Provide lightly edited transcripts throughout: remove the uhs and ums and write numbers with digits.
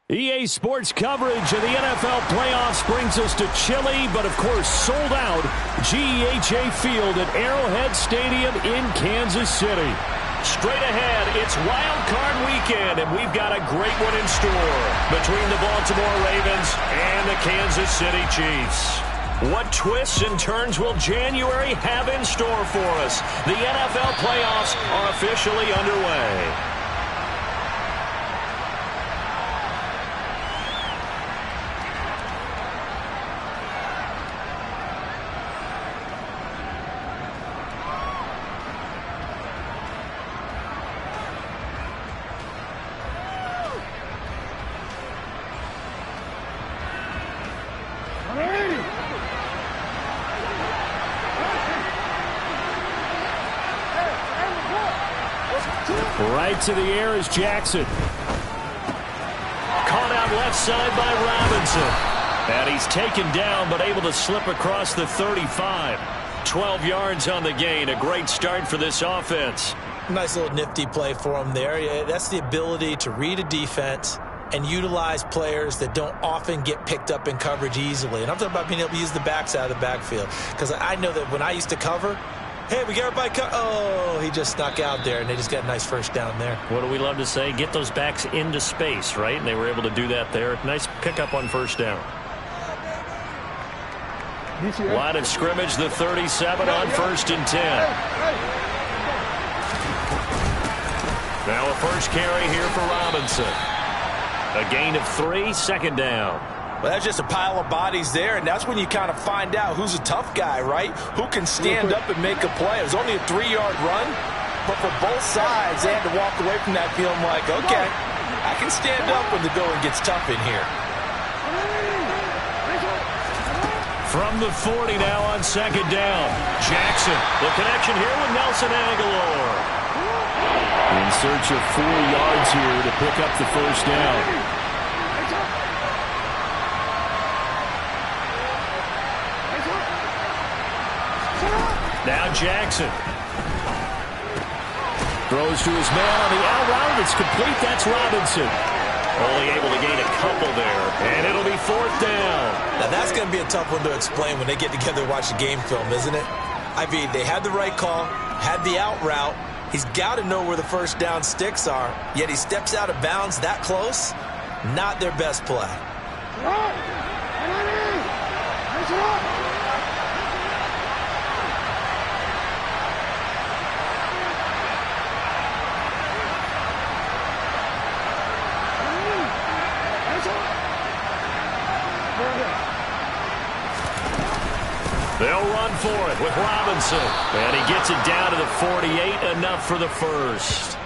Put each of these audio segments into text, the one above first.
EA Sports coverage of the NFL playoffs brings us to chilly, but of course sold out, GEHA Field at Arrowhead Stadium in Kansas City. Straight ahead, it's Wild Card Weekend, and we've got a great one in store between the Baltimore Ravens and the Kansas City Chiefs. What twists and turns will January have in store for us? The NFL playoffs are officially underway. Right to the air is Jackson. Caught out left side by Robinson. And he's taken down, but able to slip across the 35. 12 yards on the gain. A great start for this offense. Nice little nifty play for him there. Yeah, that's the ability to read a defense and utilize players that don't often get picked up in coverage easily. And I'm talking about being able to use the backside of the backfield. Because I know that when I used to cover, hey, we got everybody oh, he just snuck out there, and they just got a nice first down there. What do we love to say? Get those backs into space, right? And they were able to do that there. Nice pickup on first down. Line of scrimmage, the 37 on 1st and 10. Now a first carry here for Robinson. A gain of 3, second down. Well, that's just a pile of bodies there, and that's when you kind of find out who's a tough guy, right? Who can stand up and make a play. It was only a 3-yard run, but for both sides, they had to walk away from that feeling like, okay, I can stand up when the going gets tough in here. From the 40 now on second down. Jackson, the connection here with Nelson Aguilar. In search of 4 yards here to pick up the first down. Now Jackson. Throws to his man on the out route. It's complete. That's Robinson. Only able to gain a couple there. And it'll be 4th down. Now that's going to be a tough one to explain when they get together and watch the game film, isn't it? I mean, they had the right call, had the out route. He's got to know where the first down sticks are. Yet he steps out of bounds that close. Not their best play. They'll run for it with Robinson. And he gets it down to the 48, enough for the first.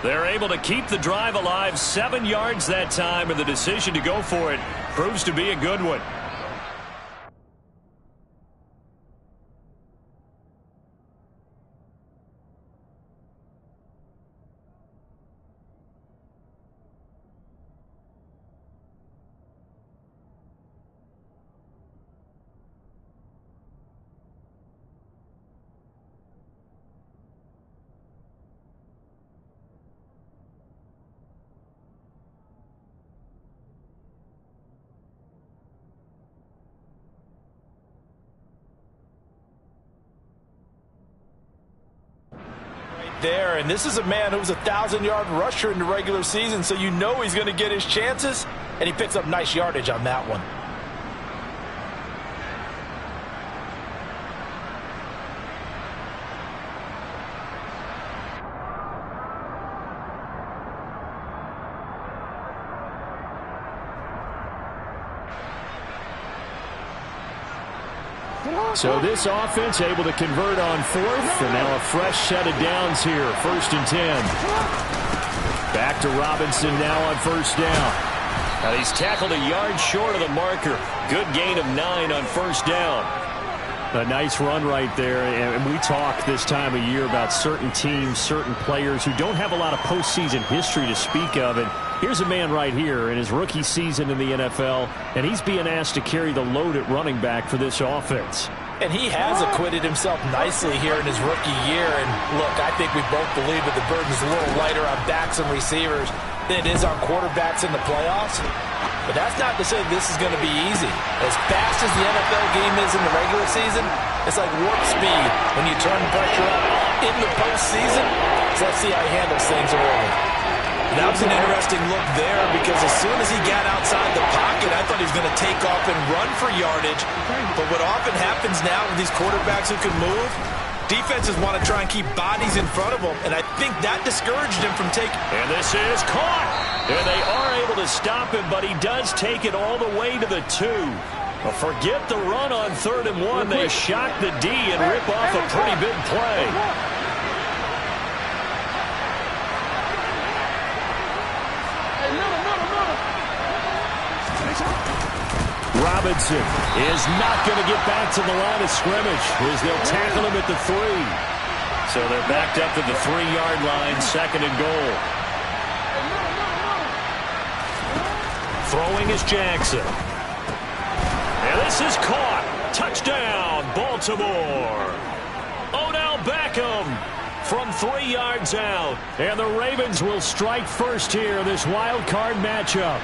They're able to keep the drive alive, 7 yards that time, and the decision to go for it proves to be a good one. There, and this is a man who was a 1,000-yard rusher in the regular season, so you know he's going to get his chances, and he picks up nice yardage on that one. So this offense able to convert on 4th, and now a fresh set of downs here, 1st and 10. Back to Robinson now on first down. Now he's tackled a yard short of the marker. Good gain of 9 on first down. A nice run right there, and we talk this time of year about certain teams, certain players who don't have a lot of postseason history to speak of, and here's a man right here in his rookie season in the NFL, and he's being asked to carry the load at running back for this offense. And he has acquitted himself nicely here in his rookie year. And look, I think we both believe that the burden's a little lighter on backs and receivers. it is on quarterbacks in the playoffs, but that's not to say this is going to be easy. As fast as the NFL game is in the regular season, it's like warp speed when you turn pressure up in the postseason. So let's see how he handles things early. That was an interesting look there because as soon as he got outside the pocket, I thought he was going to take off and run for yardage. But what often happens now with these quarterbacks who can move, defenses want to try and keep bodies in front of them, and I think that discouraged him from taking. And this is caught. And they are able to stop him, but he does take it all the way to the 2. Well, forget the run on 3rd and 1. They shock the D and rip off a pretty big play. Robinson is not going to get back to the line of scrimmage as they'll tackle him at the 3. So they're backed up to the 3-yard line, 2nd and goal. Throwing is Jackson. And this is caught. Touchdown, Baltimore. Odell Beckham from 3 yards out. And the Ravens will strike first here in this wild card matchup.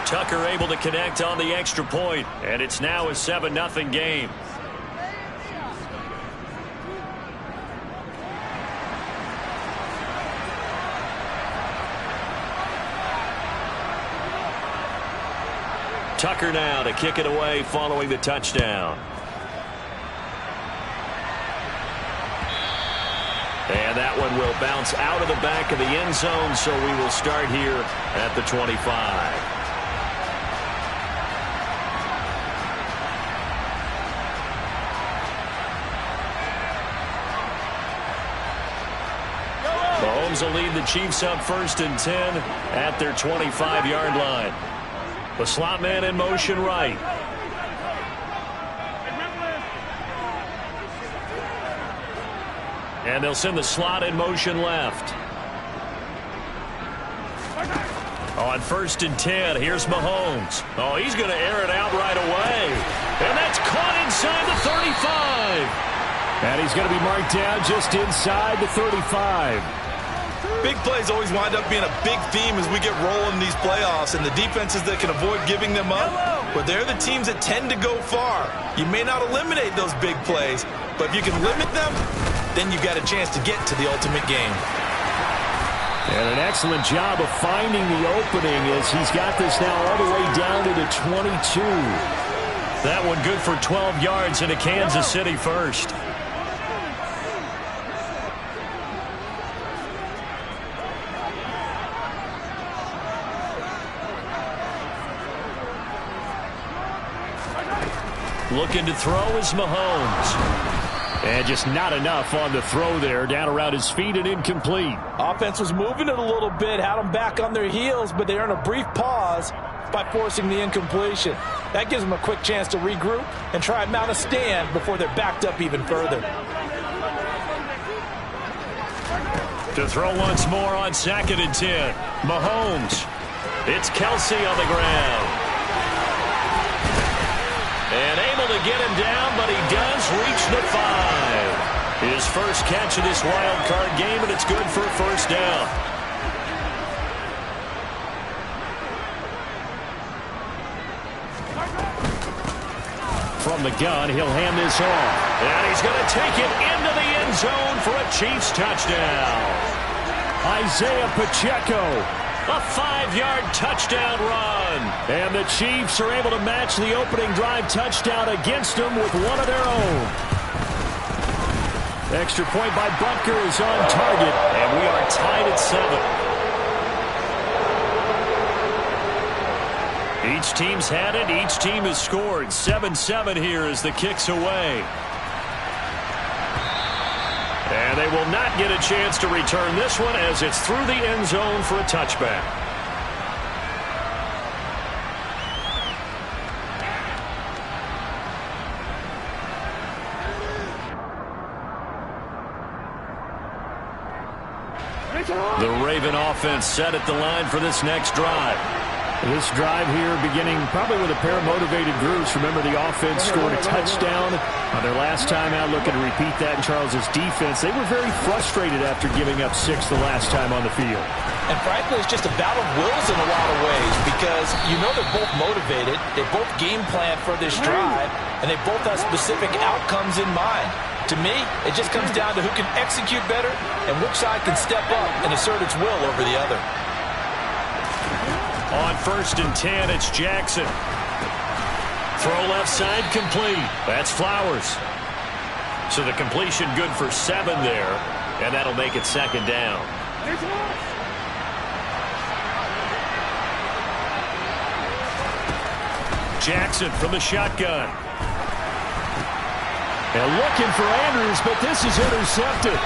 Tucker able to connect on the extra point, and it's now a 7-0 game. Tucker now to kick it away following the touchdown. And that one will bounce out of the back of the end zone, so we will start here at the 25. Mahomes will lead the Chiefs up 1st and 10 at their 25-yard line. The slot man in motion right. And they'll send the slot in motion left. On 1st and 10, here's Mahomes. Oh, he's going to air it out right away. And that's caught inside the 35. And he's going to be marked down just inside the 35. Big plays always wind up being a big theme as we get rolling in these playoffs, and the defenses that can avoid giving them up, but they're the teams that tend to go far. You may not eliminate those big plays, but if you can limit them, then you've got a chance to get to the ultimate game. And an excellent job of finding the opening as he's got this now all the way down to the 22. That one good for 12 yards into Kansas City first. Looking to throw is Mahomes. And just not enough on the throw there. Down around his feet and incomplete. Offense was moving it a little bit, had them back on their heels, but they earned a brief pause by forcing the incompletion. That gives them a quick chance to regroup and try and mount a stand before they're backed up even further. To throw once more on 2nd and 10. Mahomes. It's Kelsey on the ground. And able to get him down, but he does reach the 5. His first catch of this wild card game, and it's good for a 1st down. From the gun, he'll hand this off. And he's going to take it into the end zone for a Chiefs touchdown. Isaiah Pacheco. A 5-yard touchdown run. And the Chiefs are able to match the opening drive touchdown against them with one of their own. Extra point by Butker is on target, and we are tied at 7. Each team's had it. Each team has scored. 7-7 here as the kick's away. And they will not get a chance to return this one as it's through the end zone for a touchback. The Raven offense set at the line for this next drive. This drive here beginning probably with a pair of motivated groups. Remember, the offense scored a touchdown on their last time out, looking to repeat that in Charles's defense. They were very frustrated after giving up 6 the last time on the field. And frankly, it's just a battle of wills in a lot of ways because you know they're both motivated, they both game plan for this drive, and they both have specific outcomes in mind. To me, it just comes down to who can execute better and which side can step up and assert its will over the other. On 1st and 10, it's Jackson. Throw left side complete. That's Flowers. So the completion good for 7 there, and that'll make it 2nd down. Jackson from the shotgun. And looking for Andrews, but this is intercepted.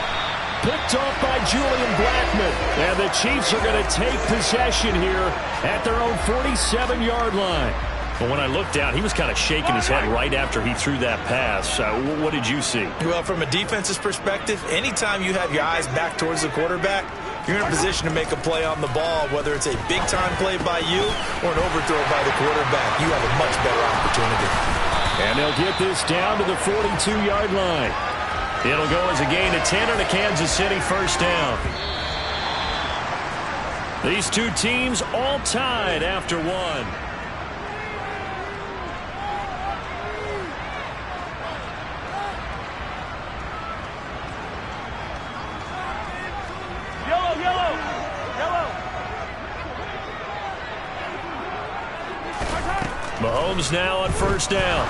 Picked off by Julian Blackmon. And the Chiefs are going to take possession here at their own 47-yard line. But when I looked down, he was kind of shaking his head right after he threw that pass. What did you see? Well, from a defense's perspective, anytime you have your eyes back towards the quarterback, you're in a position to make a play on the ball, whether it's a big-time play by you or an overthrow by the quarterback. You have a much better opportunity. And they'll get this down to the 42-yard line. It'll go as a gain of 10 and a Kansas City 1st down. These two teams all tied after 1. Mahomes now on 1st down.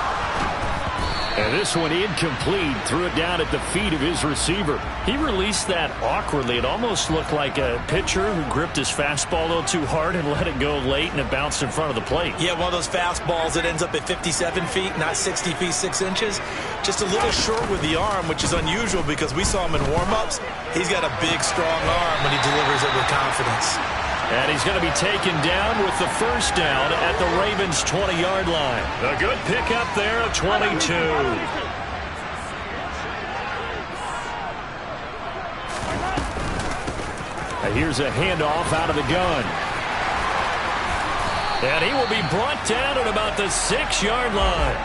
And this one incomplete. Threw it down at the feet of his receiver. He released that awkwardly. It almost looked like a pitcher who gripped his fastball a little too hard and let it go late, and it bounced in front of the plate. Yeah, one of those fastballs that ends up at 57 feet, not 60 feet 6 inches. Just a little short with the arm, which is unusual because we saw him in warm-ups. He's got a big, strong arm when he delivers it with confidence. And he's going to be taken down with the 1st down at the Ravens' 20-yard line. A good pickup there of 22. And here's a handoff out of the gun. And he will be brought down at about the 6-yard line.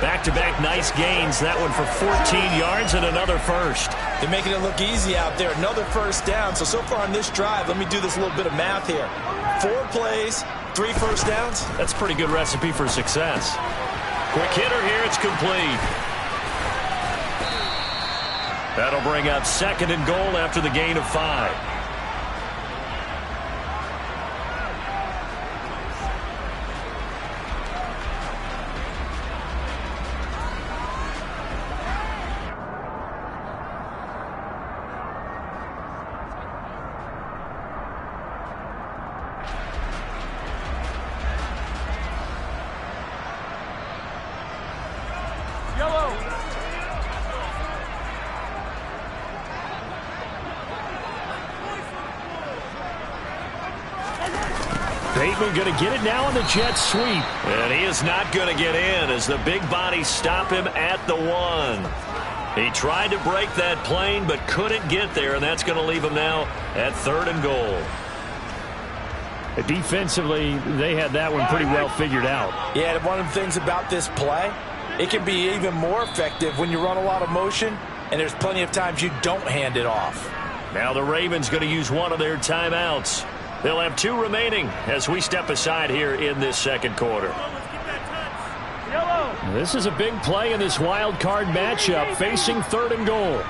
Back-to-back nice gains. That one for 14 yards and another 1st. They're making it look easy out there. Another 1st down. So far on this drive, let me do this little bit of math here. 4 plays, 3 1st downs. That's a pretty good recipe for success. Quick hitter here. It's complete. That'll bring up 2nd and goal after the gain of 5. Bateman going to get it now on the jet sweep. And he is not going to get in as the big bodies stop him at the 1. He tried to break that plane but couldn't get there, and that's going to leave him now at 3rd and goal. Defensively, they had that one pretty well figured out. Yeah, one of the things about this play, it can be even more effective when you run a lot of motion, and there's plenty of times you don't hand it off. Now the Ravens going to use one of their timeouts. They'll have 2 remaining as we step aside here in this 2nd quarter. This is a big play in this wild card matchup, facing 3rd and goal.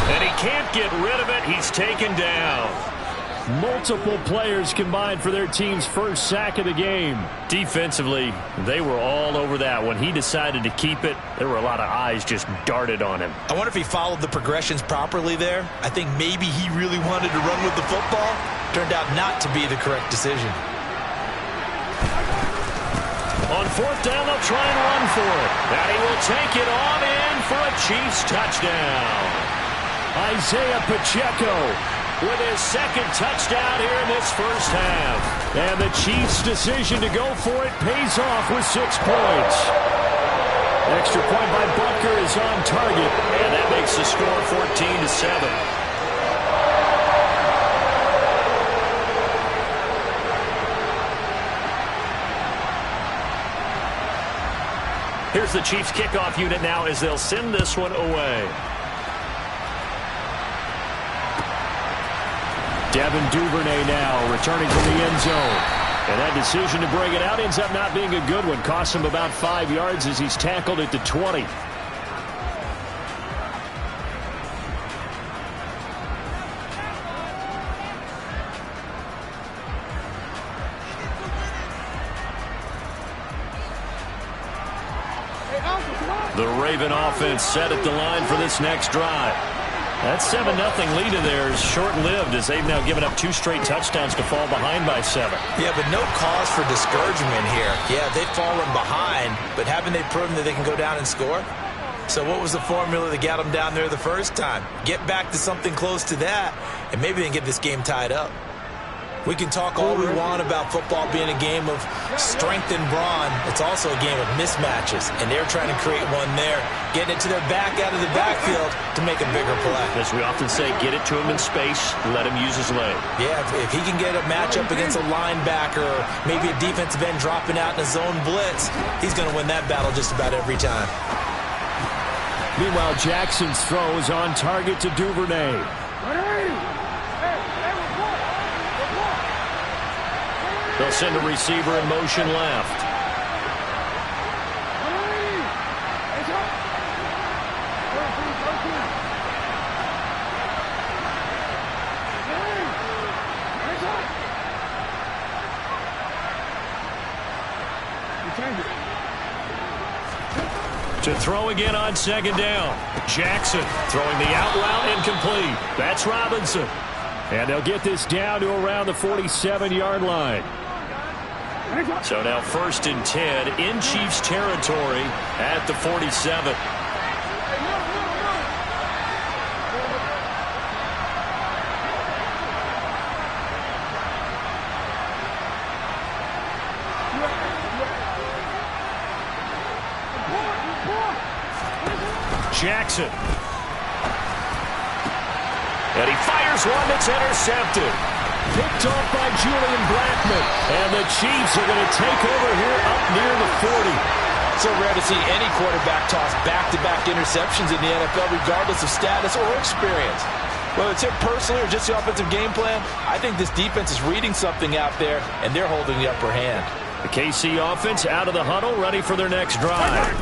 And he can't get rid of it. He's taken down. Multiple players combined for their team's 1st sack of the game. Defensively, they were all over that. When he decided to keep it, there were a lot of eyes just darted on him. I wonder if he followed the progressions properly there. I think maybe he really wanted to run with the football. Turned out not to be the correct decision. On 4th down, they'll try and run for it. And he will take it on in for a Chiefs touchdown. Isaiah Pacheco with his 2nd touchdown here in this 1st half. And the Chiefs' decision to go for it pays off with 6 points. Extra point by Butker is on target, and that makes the score 14-7. Here's the Chiefs kickoff unit now as they'll send this one away. Devin Duvernay now returning from the end zone. And that decision to bring it out ends up not being a good one. Costs him about 5 yards as he's tackled at the 20. The Raven offense set at the line for this next drive. That 7-0 lead of theirs short-lived as they've now given up 2 straight touchdowns to fall behind by 7. Yeah, but no cause for discouragement here. Yeah, they've fallen behind, but haven't they proven that they can go down and score? So what was the formula that got them down there the first time? Get back to something close to that, and maybe they can get this game tied up. We can talk all we want about football being a game of strength and brawn. It's also a game of mismatches, and they're trying to create one there, getting it to their back out of the backfield to make a bigger play. As we often say, get it to him in space, let him use his leg. Yeah, if he can get a matchup against a linebacker or maybe a defensive end dropping out in a zone blitz, he's going to win that battle just about every time. Meanwhile, Jackson's throw is on target to Duvernay. They'll send a receiver in motion left. To throw again on second down. Jackson throwing the out route incomplete. That's Robinson. And they'll get this down to around the 47-yard line. So now 1st and 10 in Chiefs territory at the 47. Jackson. And he fires one that's intercepted. Picked off by Julian Blackman. And the Chiefs are going to take over here up near the 40. So rare to see any quarterback toss back-to-back interceptions in the NFL, regardless of status or experience. Whether it's him personally or just the offensive game plan, I think this defense is reading something out there, and they're holding the upper hand. The KC offense out of the huddle, ready for their next drive.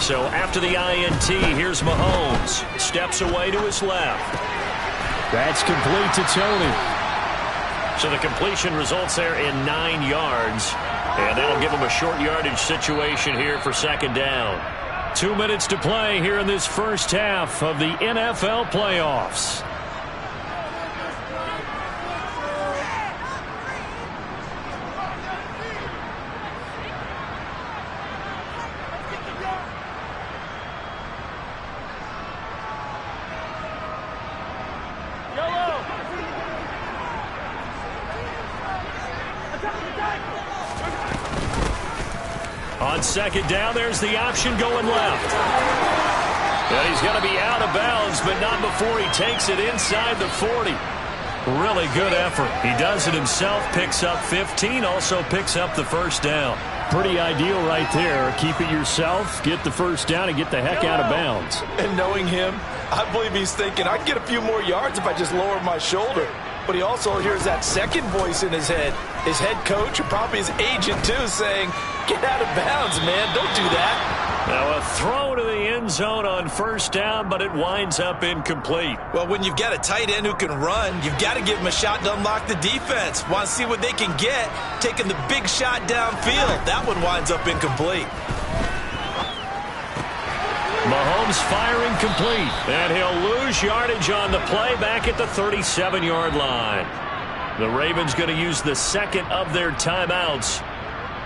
So after the INT, here's Mahomes. Steps away to his left. That's complete to Tony. So the completion results there in 9 yards. And that'll give him a short yardage situation here for second down. 2 minutes to play here in this first half of the NFL playoffs. On second down, there's the option going left. And he's going to be out of bounds, but not before he takes it inside the 40. Really good effort. He does it himself, picks up 15, also picks up the first down. Pretty ideal right there. Keep it yourself, get the first down, and get the heck out of bounds. And knowing him, I believe he's thinking, I can get a few more yards if I just lower my shoulder. But he also hears that second voice in his head. His head coach, or probably his agent too, saying, get out of bounds, man. Don't do that. Now a throw to the end zone on first down, but it winds up incomplete. Well, when you've got a tight end who can run, you've got to give him a shot to unlock the defense. Want to see what they can get, taking the big shot downfield. That one winds up incomplete. Mahomes firing complete, and he'll lose yardage on the play back at the 37-yard line. The Ravens going to use the second of their timeouts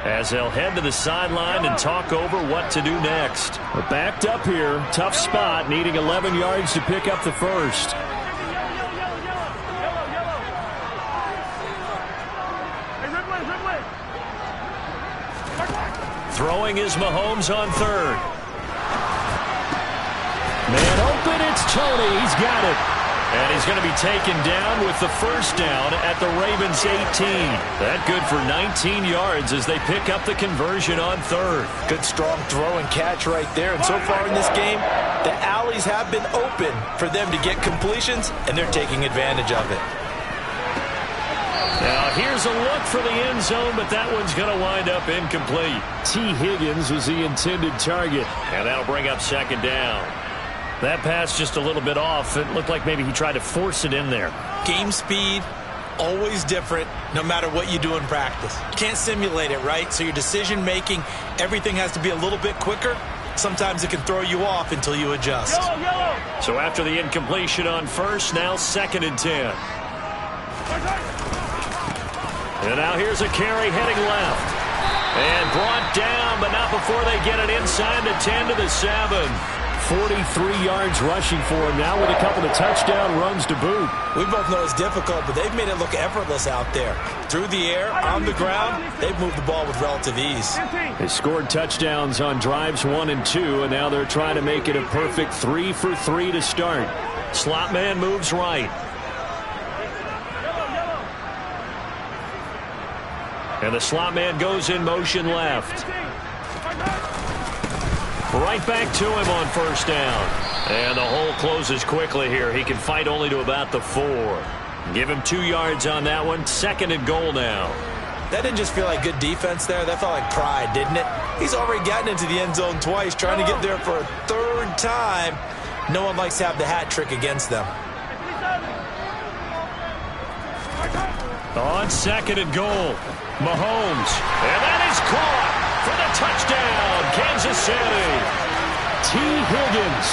as they'll head to the sideline and talk over what to do next. But backed up here, tough spot, needing 11 yards to pick up the first. Throwing is Mahomes on third. Man open, it's Tony. He's got it. And he's going to be taken down with the first down at the Ravens' 18. That good for 19 yards as they pick up the conversion on third. Good strong throw and catch right there. And so far in this game, the alleys have been open for them to get completions, and they're taking advantage of it. Now here's a look for the end zone, but that one's going to wind up incomplete. T. Higgins was the intended target, and that'll bring up second down. That pass just a little bit off. It looked like maybe he tried to force it in there. Game speed, always different, no matter what you do in practice. You can't simulate it, right? So your decision-making, everything has to be a little bit quicker. Sometimes it can throw you off until you adjust. So after the incompletion on first, now 2nd and 10. And now here's a carry heading left. And brought down, but not before they get it inside the 10 to the 7. 43 yards rushing for him now with a couple of touchdown runs to boot. We both know it's difficult, but they've made it look effortless out there. Through the air, on the ground, they've moved the ball with relative ease. They scored touchdowns on drives 1 and 2, and now they're trying to make it a perfect 3 for 3 to start. Slot man moves right. And the slot man goes in motion left. Right back to him on first down. And the hole closes quickly here. He can fight only to about the 4. Give him 2 yards on that one. 2nd and goal now. That didn't just feel like good defense there. That felt like pride, didn't it? He's already gotten into the end zone twice, trying to get there for a 3rd time. No one likes to have the hat trick against them. On 2nd and goal, Mahomes. And that is caught for the touchdown, Kansas City. T. Higgins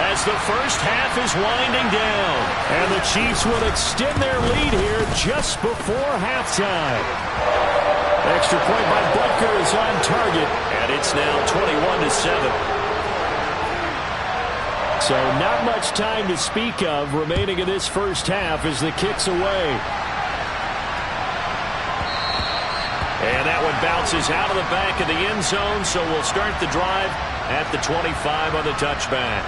as the first half is winding down. And the Chiefs will extend their lead here just before halftime. Extra point by Butker is on target, and it's now 21-7. So not much time to speak of remaining in this first half as the kick's away. And that one bounces out of the back of the end zone, so we'll start the drive at the 25 on the touchback.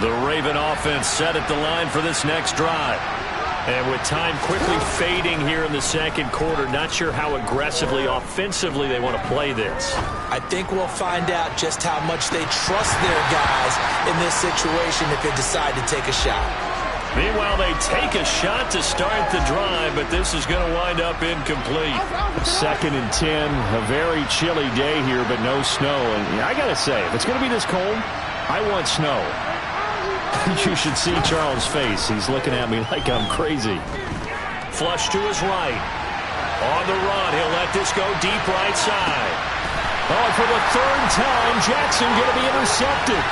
The Raven offense set at the line for this next drive. And with time quickly fading here in the 2nd quarter, not sure how aggressively, offensively they want to play this. I think we'll find out just how much they trust their guys in this situation if they decide to take a shot. Meanwhile, they take a shot to start the drive, but this is going to wind up incomplete. 2nd and 10, a very chilly day here, but no snow. And I got to say, if it's going to be this cold, I want snow. You should see Charles' face. He's looking at me like I'm crazy. Flush to his right. On the run, he'll let this go deep right side. Oh, for the 3rd time, Jackson going to be intercepted.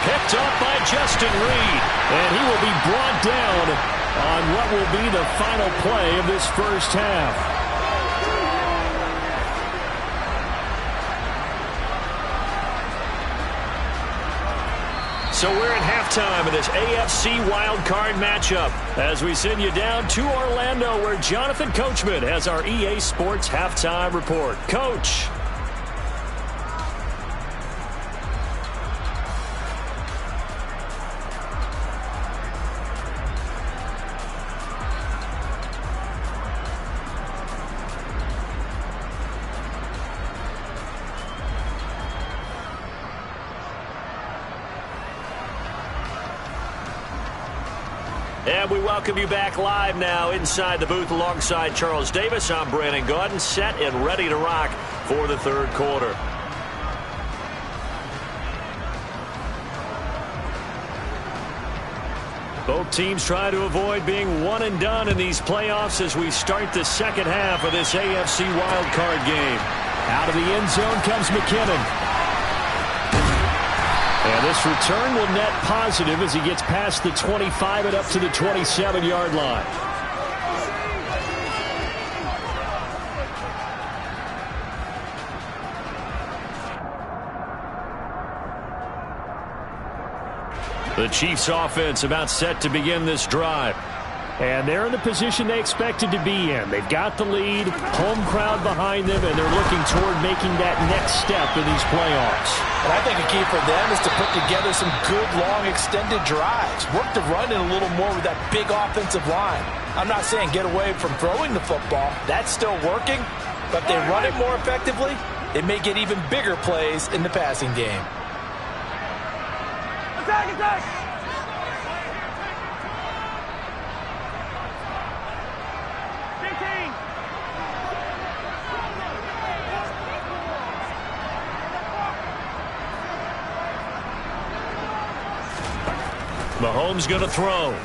Picked up by Justin Reed. And he will be brought down on what will be the final play of this first half. So we're at halftime of this AFC wildcard matchup as we send you down to Orlando where Jonathan Coachman has our EA Sports halftime report. Coach. And we welcome you back live now inside the booth alongside Charles Davis. I'm Brandon Gaudin, set and ready to rock for the 3rd quarter. Both teams try to avoid being one and done in these playoffs as we start the 2nd half of this AFC wildcard game. Out of the end zone comes McKinnon. And this return will net positive as he gets past the 25 and up to the 27-yard line. The Chiefs offense about set to begin this drive. And they're in the position they expected to be in. They've got the lead, home crowd behind them, and they're looking toward making that next step in these playoffs. And I think a key for them is to put together some good, long, extended drives. Work the run in a little more with that big offensive line. I'm not saying get away from throwing the football. That's still working. But if they run it more effectively, they may get even bigger plays in the passing game. Attack, attack! Mahomes going to throw.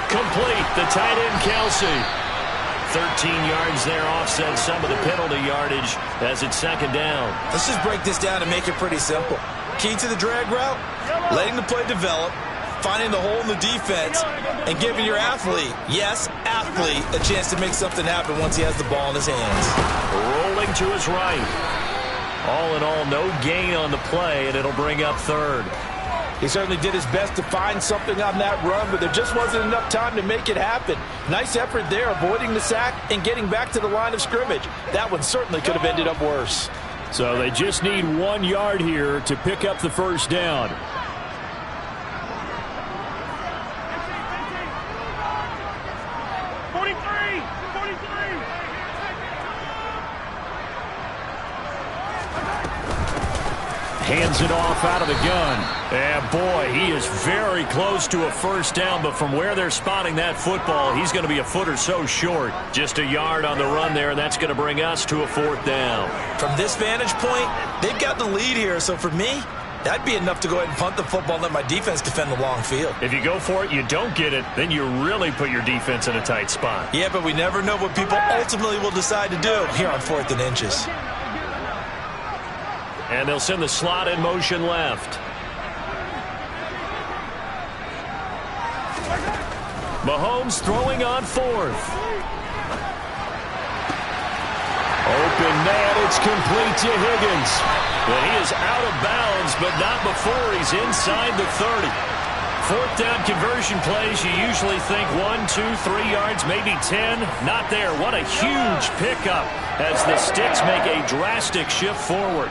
Complete. The tight end, Kelsey. 13 yards there, offset some of the penalty yardage as it's second down. Let's just break this down and make it pretty simple. Key to the drag route, letting the play develop, finding the hole in the defense, and giving your athlete, yes, athlete, a chance to make something happen once he has the ball in his hands. Rolling to his right. All in all, no gain on the play, and it'll bring up third. He certainly did his best to find something on that run, but there just wasn't enough time to make it happen. Nice effort there, avoiding the sack and getting back to the line of scrimmage. That one certainly could have ended up worse. So they just need 1 yard here to pick up the first down. Hands it off out of the gun. And boy, he is very close to a first down, but from where they're spotting that football, he's going to be a foot or so short. Just a yard on the run there, and that's going to bring us to a fourth down. From this vantage point, they've got the lead here, so for me, that'd be enough to go ahead and punt the football and let my defense defend the long field. If you go for it, you don't get it, then you really put your defense in a tight spot. Yeah, but we never know what people ultimately will decide to do here on 4th and inches. And they'll send the slot in motion left. Mahomes throwing on 4th. Open man, it's complete to Higgins. And he is out of bounds, but not before he's inside the 30. 4th down conversion plays, you usually think 1, 2, 3 yards, maybe 10. Not there. What a huge pickup as the Sticks make a drastic shift forward.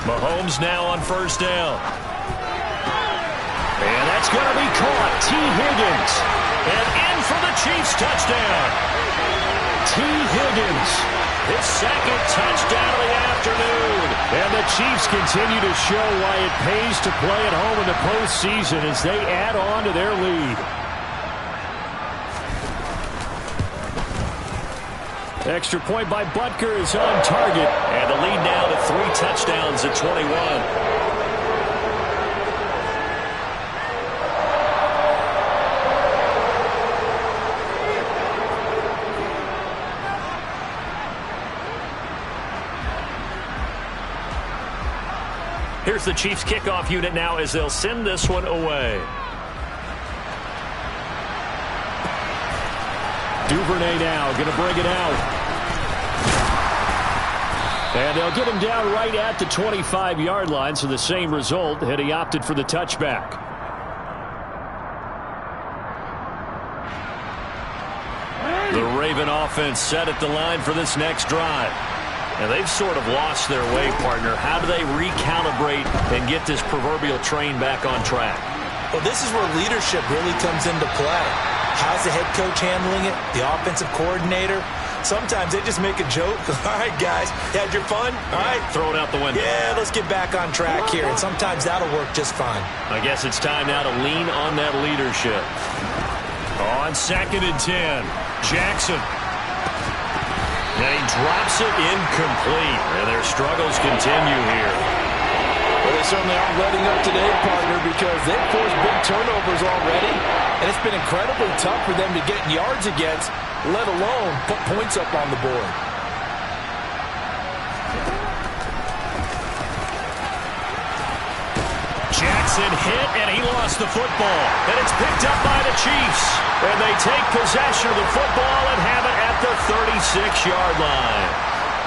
Mahomes now on first down. And that's going to be caught. T. Higgins. And in for the Chiefs touchdown. T. Higgins. His second touchdown of the afternoon. And the Chiefs continue to show why it pays to play at home in the postseason as they add on to their lead. Extra point by Butker is on target. And the lead now to 3 touchdowns at 21. Here's the Chiefs kickoff unit now as they'll send this one away. Duvernay now going to bring it out. And they'll get him down right at the 25-yard line, so the same result had he opted for the touchback. The Raven offense set at the line for this next drive. And they've sort of lost their way, partner. How do they recalibrate and get this proverbial train back on track? Well, this is where leadership really comes into play. How's the head coach handling it? The offensive coordinator? Sometimes they just make a joke. All right, guys, you had your fun? All right. Throw it out the window. Yeah, let's get back on track here. And sometimes that'll work just fine. I guess it's time now to lean on that leadership. On 2nd and 10, Jackson. Now he drops it incomplete. And their struggles continue here. Well, they certainly aren't letting up today, partner, because they've forced big turnovers already. And it's been incredibly tough for them to get yards against, let alone put points up on the board. Jackson hit, and he lost the football. And it's picked up by the Chiefs. And they take possession of the football and have it at the 36-yard line.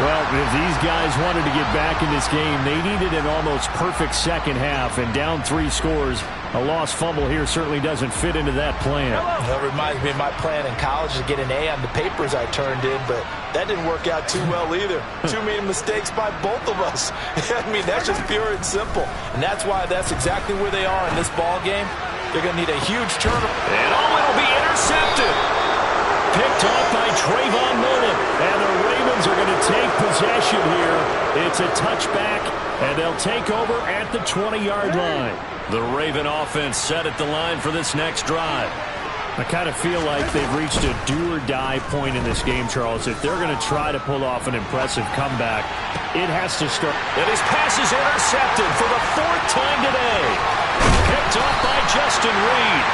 Well, if these guys wanted to get back in this game, they needed an almost perfect second half, and down 3 scores. A lost fumble here certainly doesn't fit into that plan. That reminds me of my plan in college to get an A on the papers I turned in, but that didn't work out too well either. Too many mistakes by both of us. I mean, that's just pure and simple. And that's why that's exactly where they are in this ball game. They're going to need a huge turnover. And it'll be intercepted. Picked off by Trayvon Mullen. And the Ravens are going to take possession here. It's a touchback, and they'll take over at the 20-yard line. The Raven offense set at the line for this next drive. I kind of feel like they've reached a do-or-die point in this game, Charles. If they're going to try to pull off an impressive comeback, it has to start. And his pass is intercepted for the 4th time today. Picked off by Justin Reed.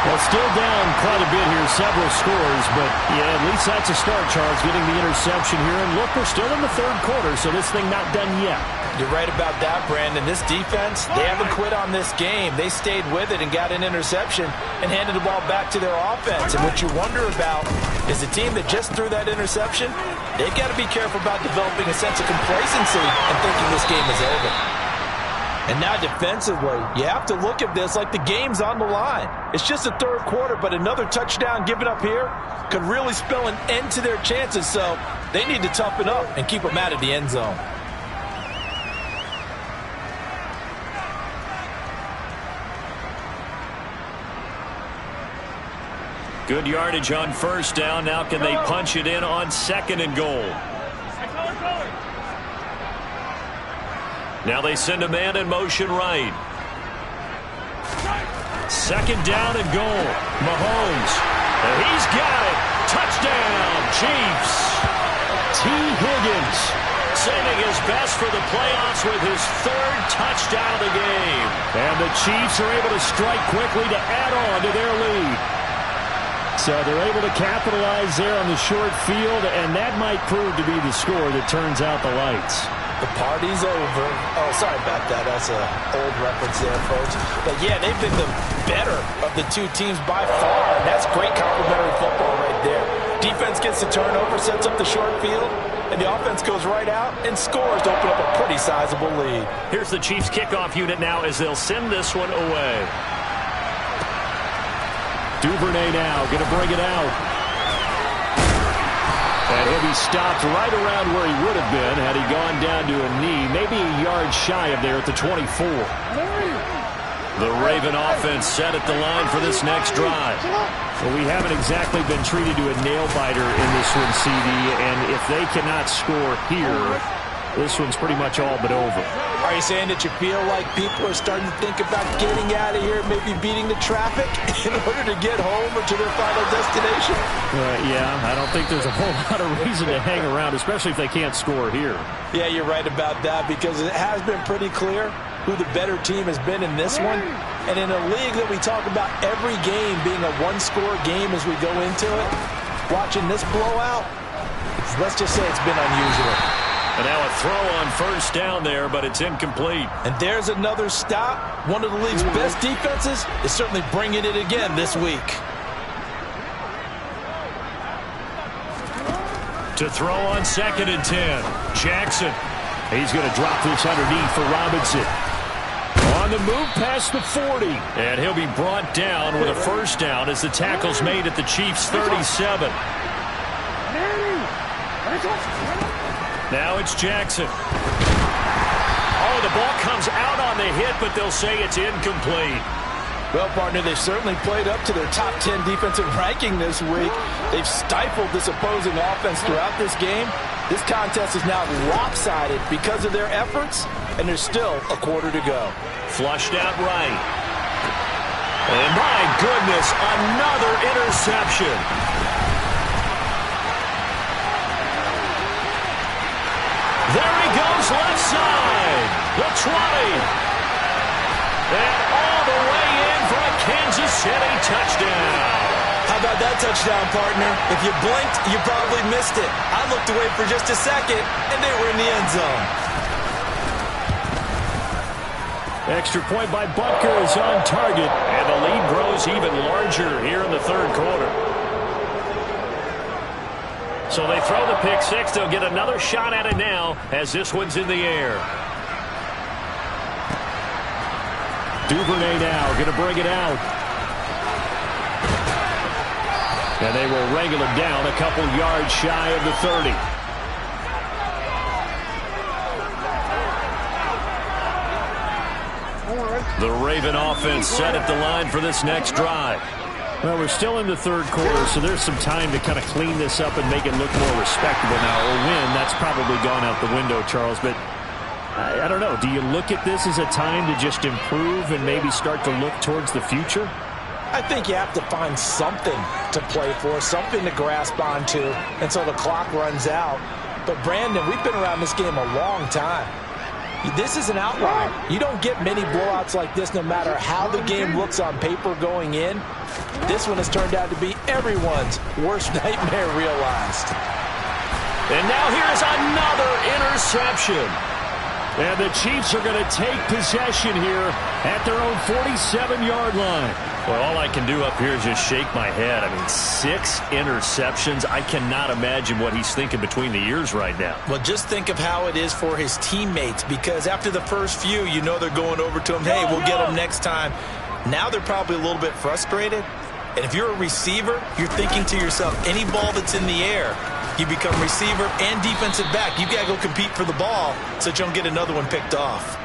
Well, still down quite a bit here, several scores, but yeah, at least that's a start, Charles, getting the interception here. And look, we're still in the 3rd quarter, so this thing not done yet. You're right about that, Brandon. This defense, they haven't quit on this game. They stayed with it and got an interception and handed the ball back to their offense. And what you wonder about is the team that just threw that interception, they've got to be careful about developing a sense of complacency and thinking this game is over. And now defensively, you have to look at this like the game's on the line. It's just the 3rd quarter, but another touchdown given up here could really spell an end to their chances. So they need to toughen up and keep them out of the end zone. Good yardage on 1st down. Now can they punch it in on 2nd and goal? Now they send a man in motion right. 2nd down and goal. Mahomes. And he's got it. Touchdown, Chiefs. T. Higgins saving his best for the playoffs with his 3rd touchdown of the game. And the Chiefs are able to strike quickly to add on to their lead. So they're able to capitalize there on the short field, and that might prove to be the score that turns out the lights. The party's over. Oh, sorry about that. That's an old reference there, folks. But, yeah, they've been the better of the 2 teams by far, and that's great complimentary football right there. Defense gets the turnover, sets up the short field, and the offense goes right out and scores to open up a pretty sizable lead. Here's the Chiefs kickoff unit now as they'll send this one away. Duvernay now going to bring it out. And he'll be stopped right around where he would have been had he gone down to a knee, maybe a yard shy of there at the 24. The Raven offense set at the line for this next drive. Well, we haven't exactly been treated to a nail-biter in this one, CD, and if they cannot score here, this one's pretty much all but over. Are you saying that you feel like people are starting to think about getting out of here, maybe beating the traffic in order to get home or to their final destination? Yeah, I don't think there's a whole lot of reason to hang around, especially if they can't score here. Yeah, you're right about that because it has been pretty clear who the better team has been in this one. And in a league that we talk about every game being a one-score game as we go into it, watching this blowout, let's just say it's been unusual. And now a throw on 1st down there, but it's incomplete. And there's another stop. One of the league's best defenses is certainly bringing it again this week. To throw on 2nd and 10. Jackson. He's going to drop this underneath for Robinson. On the move past the 40. And he'll be brought down with a 1st down as the tackle's made at the Chiefs' 37. Now it's Jackson. Oh, the ball comes out on the hit, but they'll say it's incomplete. Well, partner, they've certainly played up to their top 10 defensive ranking this week. They've stifled this opposing offense throughout this game. This contest is now lopsided because of their efforts, and there's still a quarter to go. Flushed out right. And my goodness, another interception. There he goes, left side. The 20. And all the way in for a Kansas City touchdown. How about that touchdown, partner? If you blinked, you probably missed it. I looked away for just a second, and they were in the end zone. Extra point by Butker is on target, and the lead grows even larger here in the 3rd quarter. So they throw the pick six. They'll get another shot at it now as this one's in the air. Duvernay now going to bring it out. And they will wrangle him down a couple yards shy of the 30. The Raven offense set at the line for this next drive. Well, we're still in the third quarter, so there's some time to kind of clean this up and make it look more respectable now. A win, that's probably gone out the window, Charles. But I don't know. Do you look at this as a time to just improve and maybe start to look towards the future? I think you have to find something to play for, something to grasp onto until the clock runs out. But, Brandon, we've been around this game a long time. This is an outlier. You don't get many blowouts like this no matter how the game looks on paper going in. This one has turned out to be everyone's worst nightmare realized. And now here's another interception. And the Chiefs are going to take possession here at their own 47-yard line. Well, all I can do up here is just shake my head. I mean, 6 interceptions. I cannot imagine what he's thinking between the ears right now. Well, just think of how it is for his teammates, because after the first few, you know they're going over to him, hey, we'll get him next time. Now they're probably a little bit frustrated. And if you're a receiver, you're thinking to yourself, any ball that's in the air, you become receiver and defensive back. You've got to go compete for the ball so that you don't get another one picked off.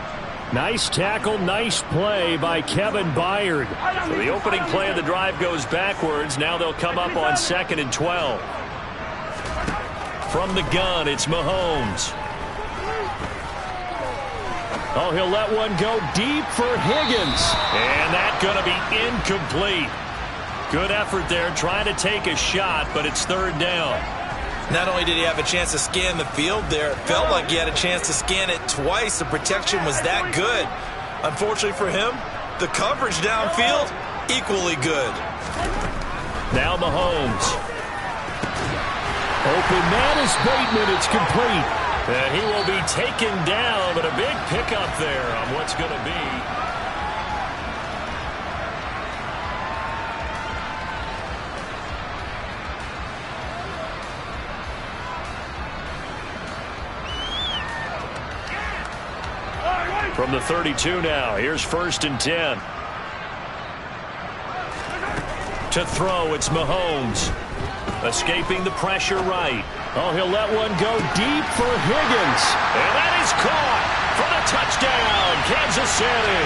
Nice tackle, nice play by Kevin Byard. So the opening play of the drive goes backwards. Now they'll come up on 2nd and 12. From the gun, it's Mahomes. Oh, he'll let one go deep for Higgins. And that's going to be incomplete. Good effort there, trying to take a shot, but it's 3rd down. Not only did he have a chance to scan the field there, it felt like he had a chance to scan it twice. The protection was that good. Unfortunately for him, the coverage downfield, equally good. Now Mahomes. Open man is Bateman. It's complete. And he will be taken down, but a big pickup there on what's going to be. From the 32 now, here's 1st and 10. To throw, it's Mahomes. Escaping the pressure right. Oh, he'll let one go deep for Higgins. And that is caught for the touchdown, Kansas City.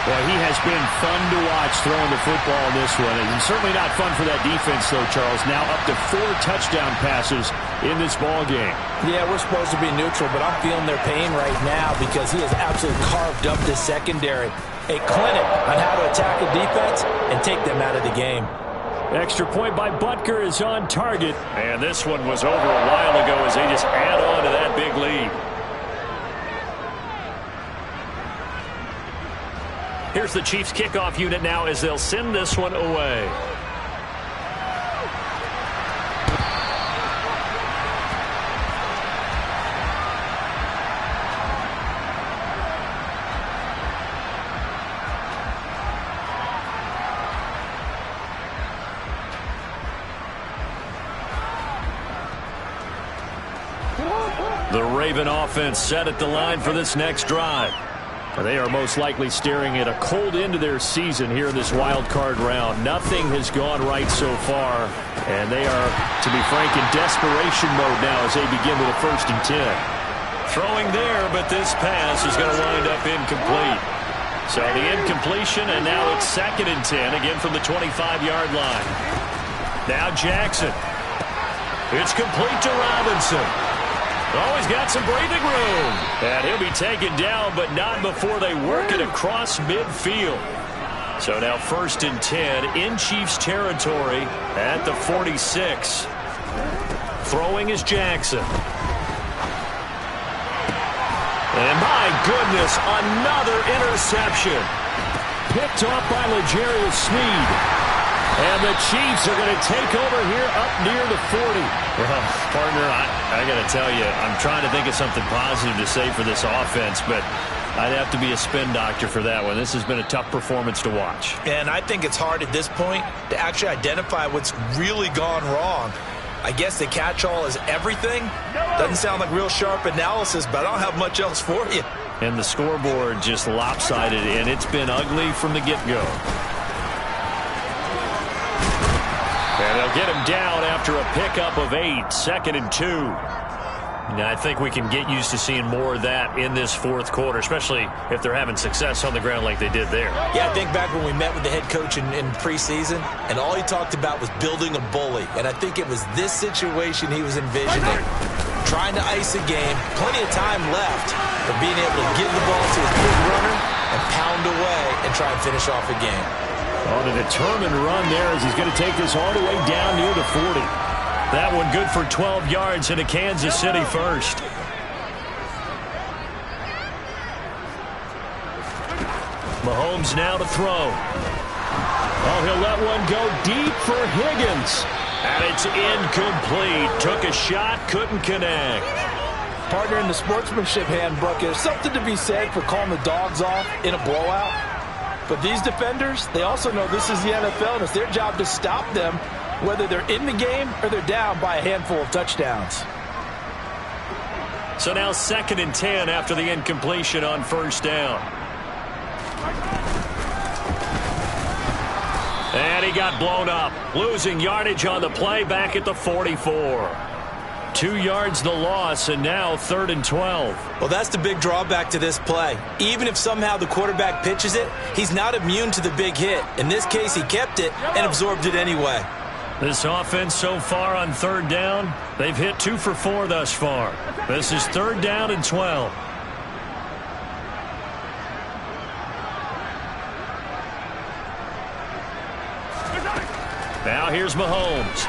Well, he has been fun to watch throwing the football in this one. And certainly not fun for that defense, though, Charles. Now up to 4 touchdown passes in this ball game. Yeah, we're supposed to be neutral, but I'm feeling their pain right now because he has absolutely carved up this secondary. A clinic on how to attack a defense and take them out of the game. Extra point by Butker is on target. And this one was over a while ago as they just add on to that big lead. Here's the Chiefs kickoff unit now as they'll send this one away. The Raven offense set at the line for this next drive. They are most likely staring at a cold end to their season here in this wild card round. Nothing has gone right so far, and they are, to be frank, in desperation mode now as they begin with a 1st and 10. Throwing there, but this pass is going to wind up incomplete. So the incompletion, and now it's 2nd and 10, again from the 25-yard line. Now Jackson. It's complete to Robinson. Oh, he's got some breathing room. And he'll be taken down, but not before they work it across midfield. So now 1st and 10 in Chiefs territory at the 46. Throwing is Jackson. And my goodness, another interception. Picked off by L'Jarius Sneed. And the Chiefs are going to take over here up near the 40. Well, partner, I got to tell you, I'm trying to think of something positive to say for this offense, but I'd have to be a spin doctor for that one. This has been a tough performance to watch. And I think it's hard at this point to actually identify what's really gone wrong. I guess the catch-all is everything. Doesn't sound like real sharp analysis, but I don't have much else for you. And the scoreboard just lopsided, and it's been ugly from the get-go. And they'll get him down after a pickup of 8, 2nd and 2. Now, I think we can get used to seeing more of that in this fourth quarter, especially if they're having success on the ground like they did there. Yeah, I think back when we met with the head coach in preseason, and all he talked about was building a bully. And I think it was this situation he was envisioning. Trying to ice a game, plenty of time left, but being able to give the ball to his big runner and pound away and try and finish off a game. On a determined run there as he's going to take this all the way down near the 40. That one good for 12 yards into Kansas City first. Mahomes now to throw. Oh, he'll let one go deep for Higgins. And it's incomplete. Took a shot, couldn't connect. Partner, in the sportsmanship handbook, there's something to be said for calling the dogs off in a blowout. But these defenders, they also know this is the NFL, and it's their job to stop them, whether they're in the game or they're down by a handful of touchdowns. So now 2nd and 10 after the incompletion on first down. And he got blown up, losing yardage on the play back at the 44. 2 yards the loss, and now 3rd and 12. Well, that's the big drawback to this play. Even if somehow the quarterback pitches it, he's not immune to the big hit. In this case, he kept it and absorbed it anyway. This offense so far on 3rd down, they've hit 2 for 4 thus far. This is 3rd down and 12. Now here's Mahomes.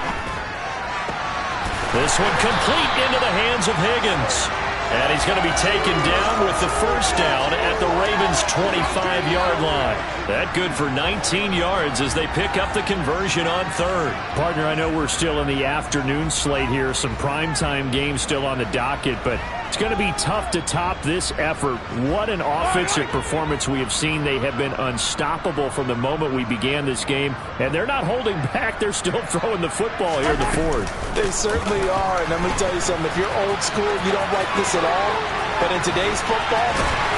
This one complete into the hands of Higgins. And he's going to be taken down with the first down at the Ravens' 25-yard line. That good for 19 yards as they pick up the conversion on 3rd. Partner, I know we're still in the afternoon slate here. Some primetime games still on the docket, but it's going to be tough to top this effort. What an offensive performance we have seen. They have been unstoppable from the moment we began this game, and they're not holding back. They're still throwing the football here in the fourth. They certainly are, and let me tell you something. If you're old school, you don't like this at all. But in today's football,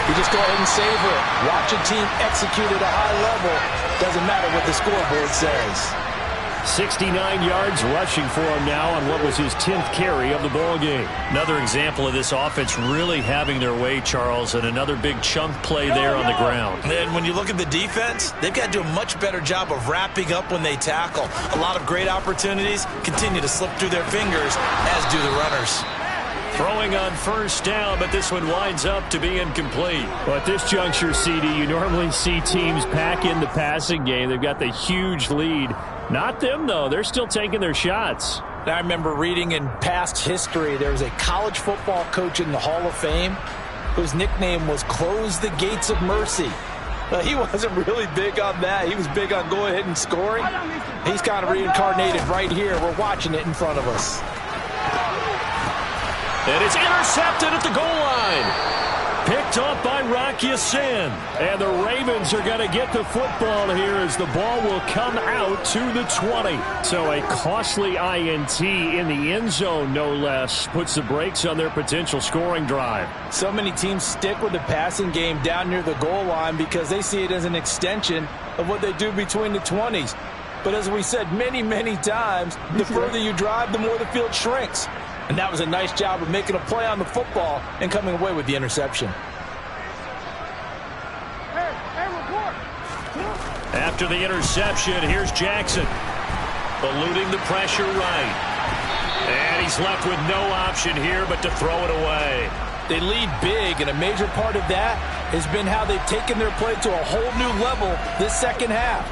you just go ahead and savor it. Watch a team execute at a high level. Doesn't matter what the scoreboard says. 69 yards rushing for him now on what was his 10th carry of the ball game. Another example of this offense really having their way, Charles, and another big chunk play there on the ground. And when you look at the defense, they've got to do a much better job of wrapping up when they tackle. A lot of great opportunities continue to slip through their fingers, as do the runners. Throwing on first down, but this one winds up to be incomplete. Well, at this juncture, CD, you normally see teams pack in the passing game. They've got the huge lead. Not them, though. They're still taking their shots. I remember reading in past history, there was a college football coach in the Hall of Fame whose nickname was Close the Gates of Mercy. Well, he wasn't really big on that. He was big on going ahead and scoring. He's kind of reincarnated right here. We're watching it in front of us. And it's intercepted at the goal line. Picked up by Rock Ya-Sin. And the Ravens are going to get the football here as the ball will come out to the 20. So a costly INT in the end zone, no less, puts the brakes on their potential scoring drive. So many teams stick with the passing game down near the goal line because they see it as an extension of what they do between the 20s. But as we said many, many times, the further you drive, the more the field shrinks. And that was a nice job of making a play on the football and coming away with the interception. After the interception, here's Jackson. Eluding the pressure right. And he's left with no option here but to throw it away. They lead big, and a major part of that has been how they've taken their play to a whole new level this second half.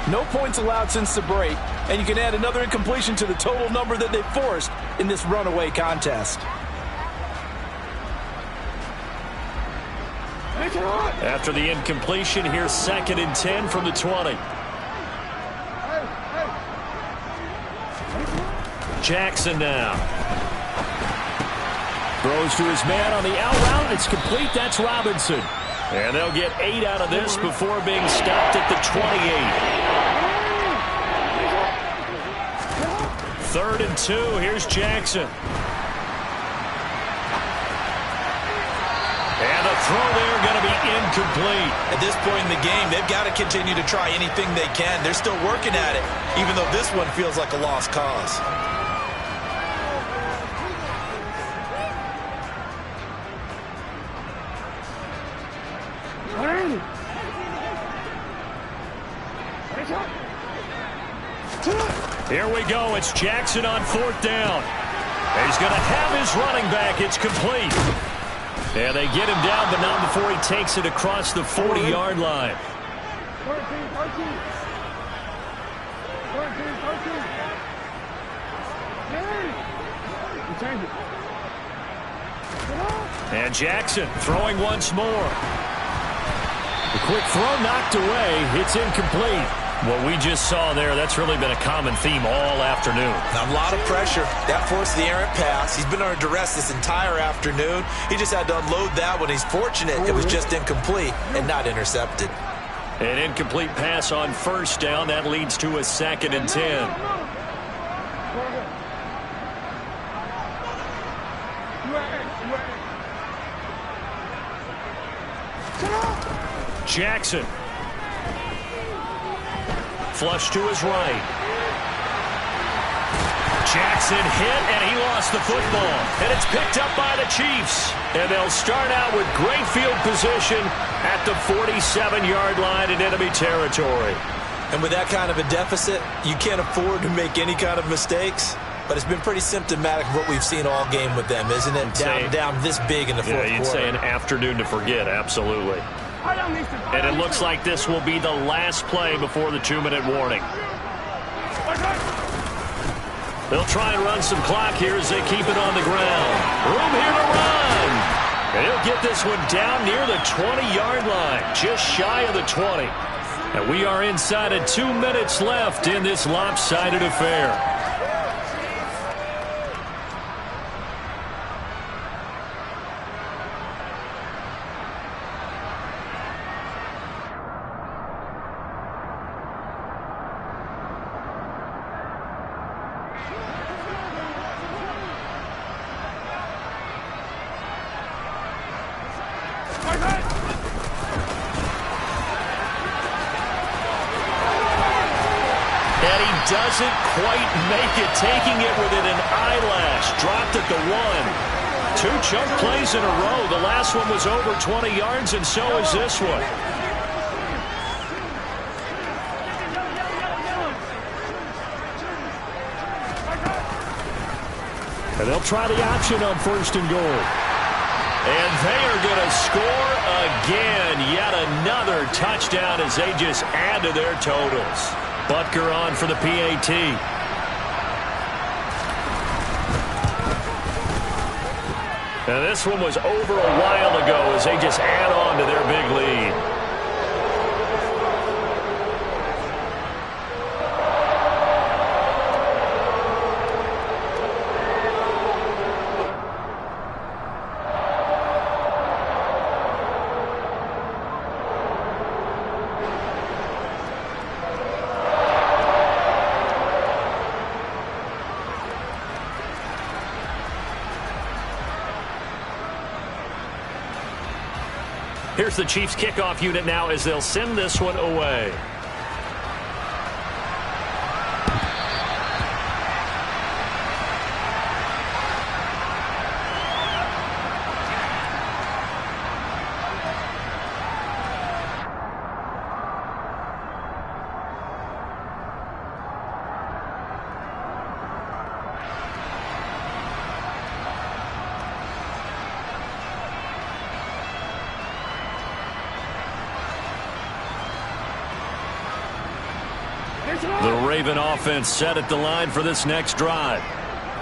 No points allowed since the break, and you can add another incompletion to the total number that they forced in this runaway contest. After the incompletion, here's 2nd and 10 from the 20. Jackson now. Throws to his man on the out route. It's complete. That's Robinson. And they'll get 8 out of this before being stopped at the 28. 3rd and 2. Here's Jackson. And the throw there going to be incomplete. At this point in the game, they've got to continue to try anything they can. They're still working at it, even though this one feels like a lost cause. Here we go. It's Jackson on 4th down. He's going to have his running back. It's complete. And they get him down, but not before he takes it across the 40-yard line. And Jackson throwing once more. The quick throw knocked away. It's incomplete. What we just saw there, that's really been a common theme all afternoon. A lot of pressure. That forced the errant pass. He's been under duress this entire afternoon. He just had to unload that one. He's fortunate it was just incomplete and not intercepted. An incomplete pass on 1st down. That leads to a 2nd and 10. Jackson. Flush to his right. Jackson hit, and he lost the football. And it's picked up by the Chiefs. And they'll start out with great field position at the 47-yard line in enemy territory. And with that kind of a deficit, you can't afford to make any kind of mistakes. But it's been pretty symptomatic of what we've seen all game with them, isn't it? Down this big in the fourth quarter. Yeah, you'd say an afternoon to forget, absolutely. And it looks like this will be the last play before the 2-minute warning. They'll try and run some clock here as they keep it on the ground. Room here to run. And he'll get this one down near the 20-yard line, just shy of the 20. And we are inside of 2 minutes left in this lopsided affair. Doesn't quite make it, taking it within an eyelash. Dropped at the 1. 2 chunk plays in a row. The last one was over 20 yards, and so is this one. And they'll try the option on 1st and goal. And they are going to score again. Yet another touchdown as they just add to their totals. Butker on for the PAT. And this one was over a while ago as they just add on to their big lead. Here's the Chiefs kickoff unit now as they'll send this one away. The Raven offense set at the line for this next drive.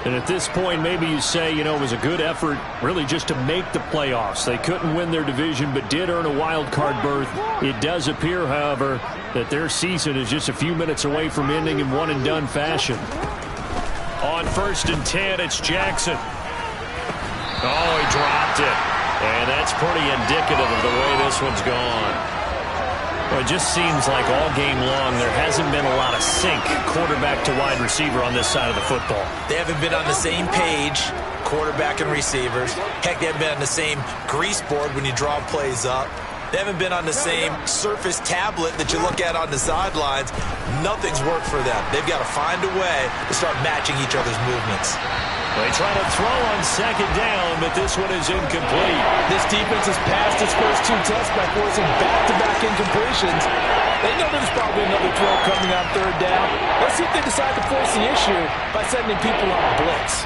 And at this point, maybe you say, you know, it was a good effort really just to make the playoffs. They couldn't win their division but did earn a wild card berth. It does appear, however, that their season is just a few minutes away from ending in one-and-done fashion. On 1st and 10, it's Jackson. Oh, he dropped it. And that's pretty indicative of the way this one's gone. Well, it just seems like all game long there hasn't been a lot of sync quarterback to wide receiver on this side of the football. They haven't been on the same page, quarterback and receivers. Heck, they haven't been on the same grease board when you draw plays up. They haven't been on the same Surface tablet that you look at on the sidelines. Nothing's worked for them. They've got to find a way to start matching each other's movements. They try to throw on second down, but this one is incomplete. This defense has passed its first 2 tests by forcing back-to-back incompletions. They know there's probably another throw coming on third down. Let's see if they decide to force the issue by sending people on a blitz.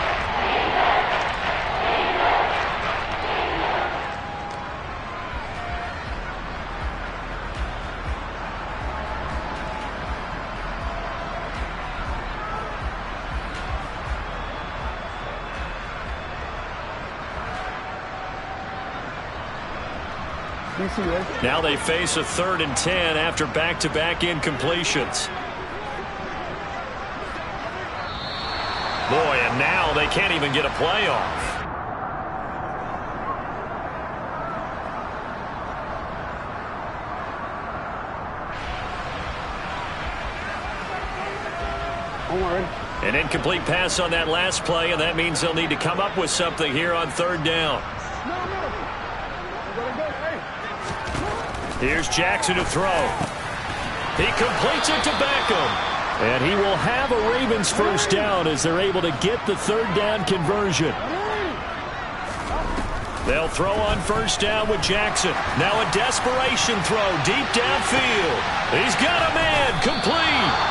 Now they face a 3rd and 10 after back-to-back incompletions. Boy, and now they can't even get a play off. An incomplete pass on that last play, and that means they'll need to come up with something here on 3rd down. Here's Jackson to throw. He completes it to Beckham. And he will have a Ravens first down as they're able to get the 3rd down conversion. They'll throw on first down with Jackson. Now a desperation throw deep downfield. He's got a man complete.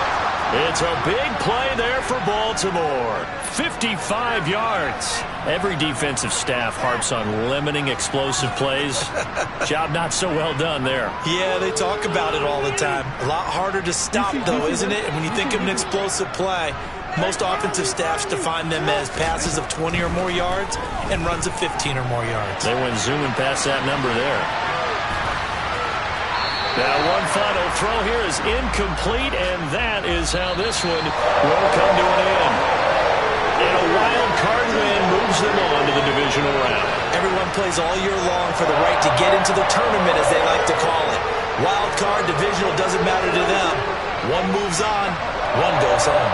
It's a big play there for Baltimore. 55 yards. Every defensive staff harps on limiting explosive plays. Job not so well done there. Yeah, they talk about it all the time. A lot harder to stop, though, isn't it? And when you think of an explosive play, most offensive staffs define them as passes of 20 or more yards and runs of 15 or more yards. They went zooming past that number there. Now one final throw here is incomplete, and that is how this one will come to an end. And a wild card win moves them on to the divisional round. Everyone plays all year long for the right to get into the tournament, as they like to call it. Wild card, divisional, doesn't matter to them. One moves on, one goes home.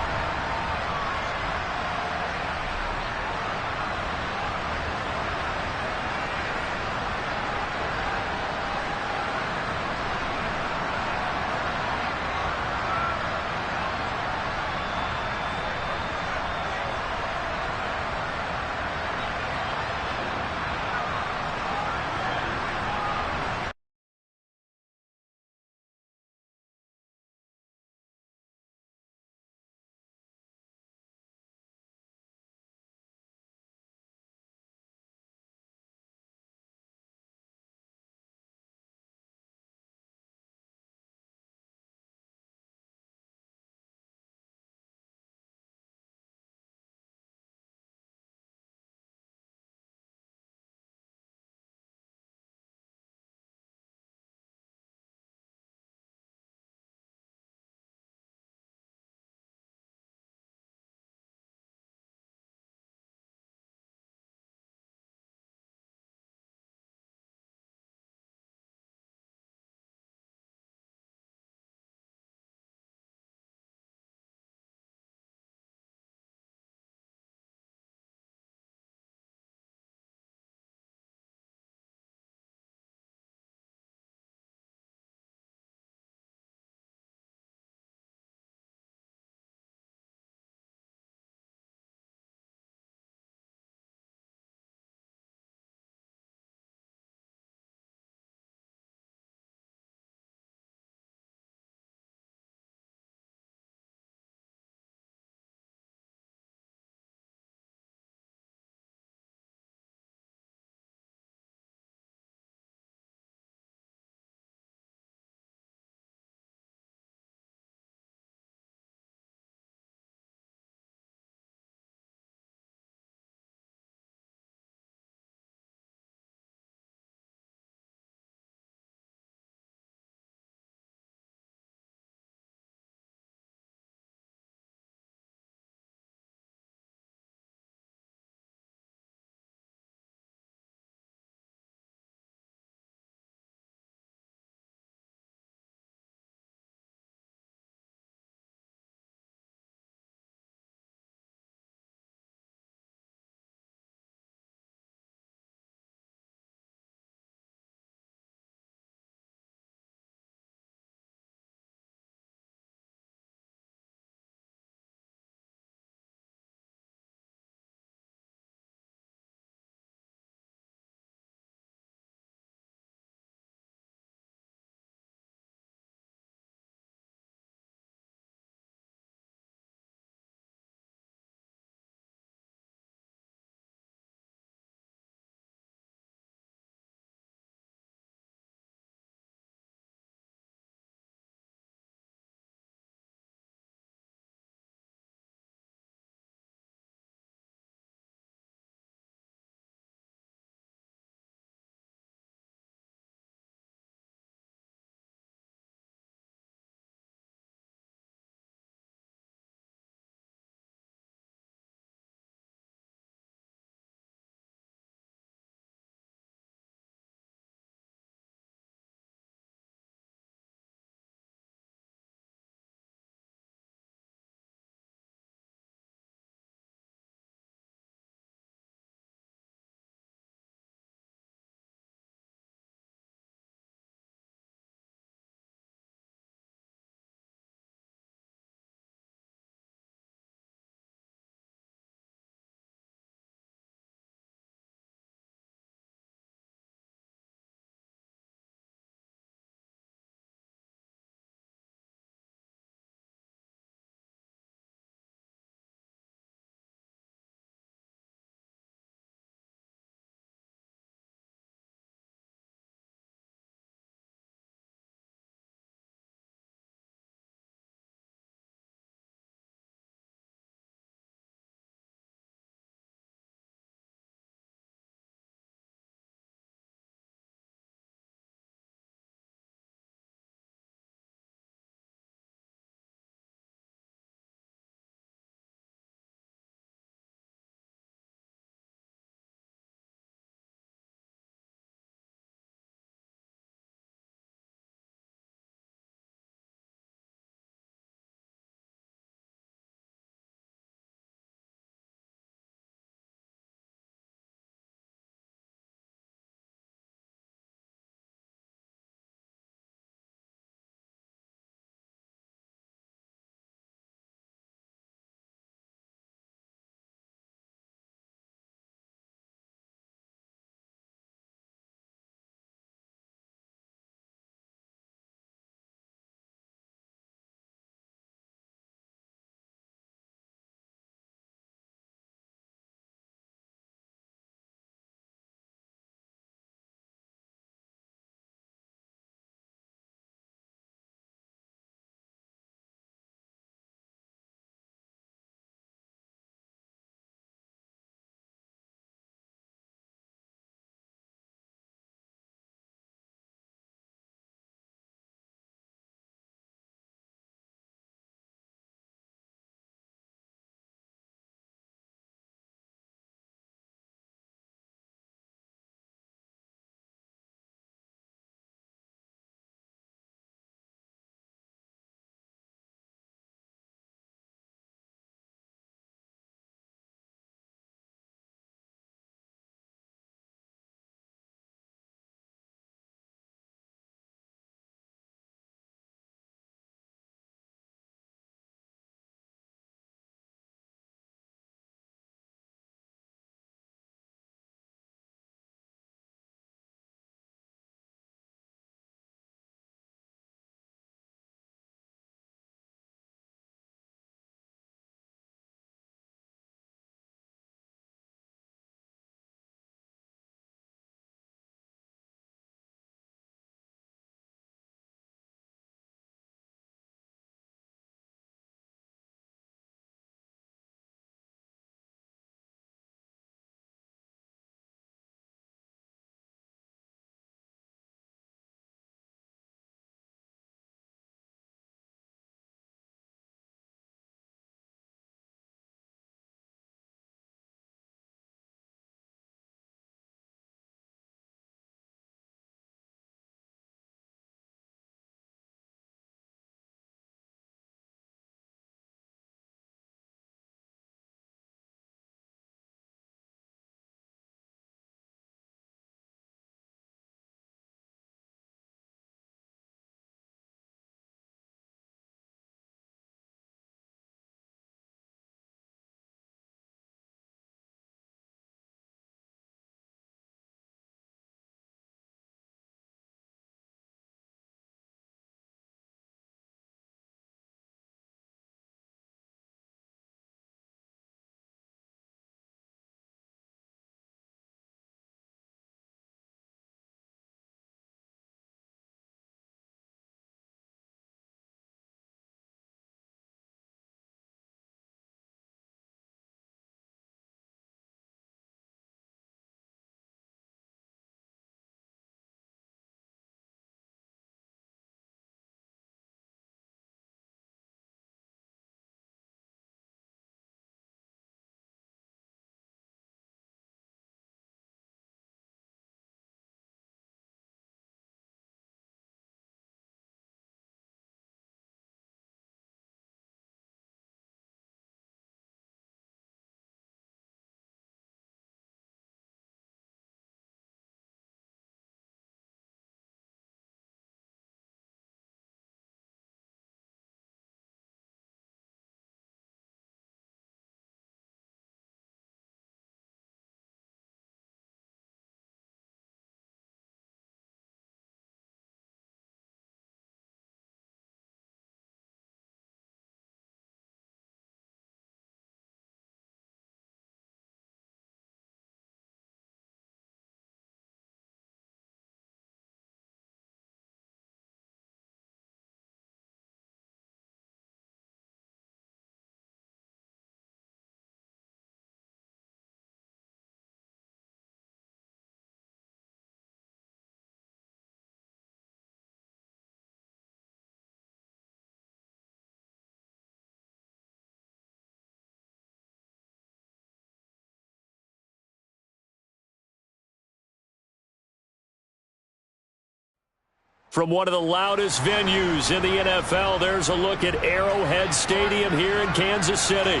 From one of the loudest venues in the NFL, there's a look at Arrowhead Stadium here in Kansas City.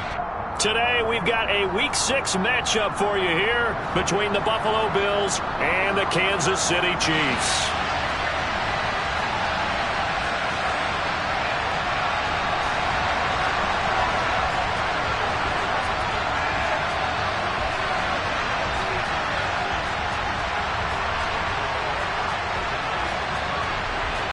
Today, we've got a Week 6 matchup for you here between the Buffalo Bills and the Kansas City Chiefs.